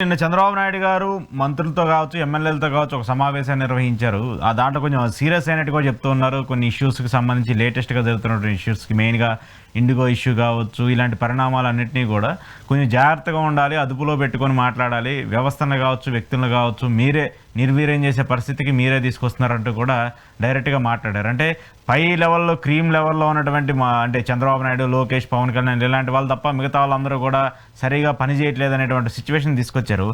నిన్న చంద్రబాబు నాయుడు గారు మంత్రులతో కావచ్చు, ఎమ్మెల్యేలతో కావచ్చు ఒక సమావేశాన్ని నిర్వహించారు. ఆ దాంట్లో కొంచెం సీరియస్ అయినట్టుగా చెప్తూ ఉన్నారు. కొన్ని ఇష్యూస్కి సంబంధించి లేటెస్ట్గా జరుగుతున్నటువంటి ఇష్యూస్కి మెయిన్గా ఇండిగో ఇష్యూ కావచ్చు, ఇలాంటి పరిణామాలన్నింటినీ కూడా కొంచెం జాగ్రత్తగా ఉండాలి, అదుపులో పెట్టుకొని మాట్లాడాలి. వ్యవస్థను కావచ్చు, వ్యక్తులను కావచ్చు మీరే నిర్వీర్యం చేసే పరిస్థితికి మీరే తీసుకొస్తున్నారంటూ కూడా డైరెక్ట్గా మాట్లాడారు. అంటే పై లెవెల్లో క్రీమ్ లెవెల్లో ఉన్నటువంటి అంటే చంద్రబాబు నాయుడు, లోకేష్, పవన్ కళ్యాణ్ ఇలాంటి వాళ్ళు తప్ప మిగతా వాళ్ళందరూ కూడా సరిగా పనిచేయట్లేదు అనేటువంటి సిచ్యువేషన్ తీసుకొచ్చారు.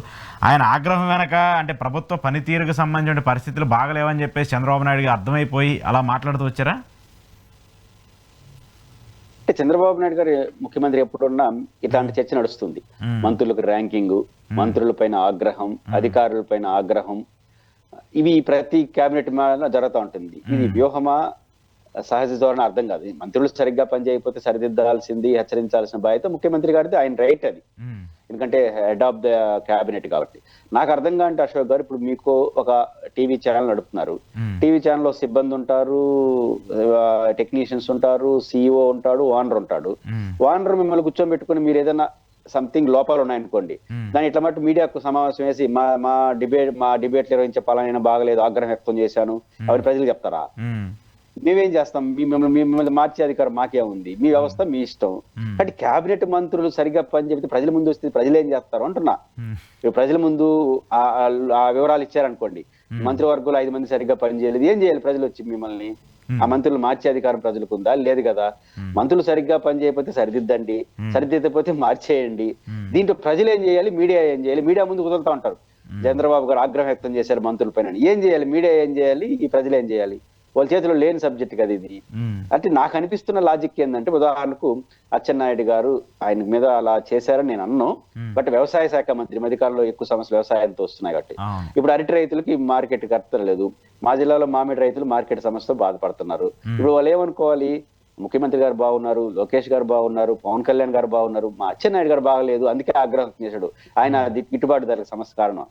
ఆయన ఆగ్రహం వెనక అంటే ప్రభుత్వ పనితీరుకు సంబంధించిన పరిస్థితులు బాగలేవని చెప్పేసి చంద్రబాబు నాయుడుకి అర్థమైపోయి అలా మాట్లాడుతూ వచ్చారా? అంటే చంద్రబాబు నాయుడు గారు ముఖ్యమంత్రి ఎప్పుడున్నా ఇట్లాంటి చర్చ నడుస్తుంది. మంత్రులకు ర్యాంకింగ్, మంత్రులపైన ఆగ్రహం, అధికారులపైన ఆగ్రహం, ఇవి ప్రతి కేబినెట్ మీద జరుగుతూ ఉంటుంది. ఇది వ్యూహమా, సహజ ధోరణ అర్థం కాదు. మంత్రులు సరిగ్గా పనిచేయకపోతే సరిదిద్దాల్సింది, హెచ్చరించాల్సిన బాధ్యత ముఖ్యమంత్రి గారిది. ఆయన రైట్ అది, ఎందుకంటే హెడ్ ఆఫ్ ద క్యాబినెట్ కాబట్టి. నాకు అర్థం కాంటే అశోక్ గారు, ఇప్పుడు మీకు ఒక టీవీ ఛానల్ నడుపుతున్నారు. టీవీ ఛానల్లో సిబ్బంది ఉంటారు, టెక్నీషియన్స్ ఉంటారు, సిఇఓ ఉంటాడు, ఓనర్ ఉంటాడు. ఓనర్ మిమ్మల్ని కూర్చోబెట్టుకుని మీరు ఏదైనా సంథింగ్ లోపాలు ఉన్నాయనుకోండి, దాన్ని ఇట్లా మటు మీడియాకు సమావేశం వేసి మా డిబేట్లు నిర్వహించే పాలన బాగలేదు, ఆగ్రహం వ్యక్తం చేశాను అవన్నీ ప్రజలు చెప్తారా? మేమేం చేస్తాం? మిమ్మల్ని మార్చే అధికారం మాకే ఉంది. మీ వ్యవస్థ మీ ఇష్టం. అంటే కేబినెట్ మంత్రులు సరిగ్గా పని చెప్తే ప్రజల ముందు వస్తే ప్రజలు ఏం చేస్తారు అంటున్నా. ప్రజల ముందు ఆ వివరాలు ఇచ్చారనుకోండి, మంత్రివర్గంలో 5 మంది సరిగ్గా పని చేయలేదు, ఏం చేయాలి? ప్రజలు వచ్చి మిమ్మల్ని ఆ మంత్రులు మార్చే అధికారం ప్రజలకు ఉందా? లేదు కదా. మంత్రులు సరిగ్గా పని చేయకపోతే సరిదిద్దండి, సరిదిద్దకపోతే మార్చేయండి. దీంట్లో ప్రజలు ఏం చేయాలి, మీడియా ఏం చేయాలి? మీడియా ముందు కుదురుతూ ఉంటారు. చంద్రబాబు గారు ఆగ్రహం వ్యక్తం చేశారు మంత్రుల పైన, ఏం చేయాలి? మీడియా ఏం చేయాలి? ఈ ప్రజలు ఏం చేయాలి? వాళ్ళ చేతిలో లేని సబ్జెక్ట్ కదా ఇది. అంటే నాకు అనిపిస్తున్న లాజిక్ ఏంటంటే, ఉదాహరణకు అచ్చెన్నాయుడు గారు ఆయన మీద అలా చేశారని నేను అన్నాను. బట్ వ్యవసాయ శాఖ మంత్రి మధ్యకాలంలో ఎక్కువ సమస్యలు వ్యవసాయంతో వస్తున్నాయి కాబట్టి ఇప్పుడు అరటి రైతులకి మార్కెట్ కట్టలేదు. మా జిల్లాలో మామిడి రైతులు మార్కెట్ సమస్యతో బాధపడుతున్నారు. ఇప్పుడు వాళ్ళు ఏమనుకోవాలి? ముఖ్యమంత్రి గారు బాగున్నారు, లోకేష్ గారు బాగున్నారు, పవన్ కళ్యాణ్ గారు బాగున్నారు, మా అచ్చెన్నాయుడు గారు బాగలేదు, అందుకే ఆగ్రహం చేశాడు. ఆయన గిట్టుబాటు ధరల సమస్య కారణం.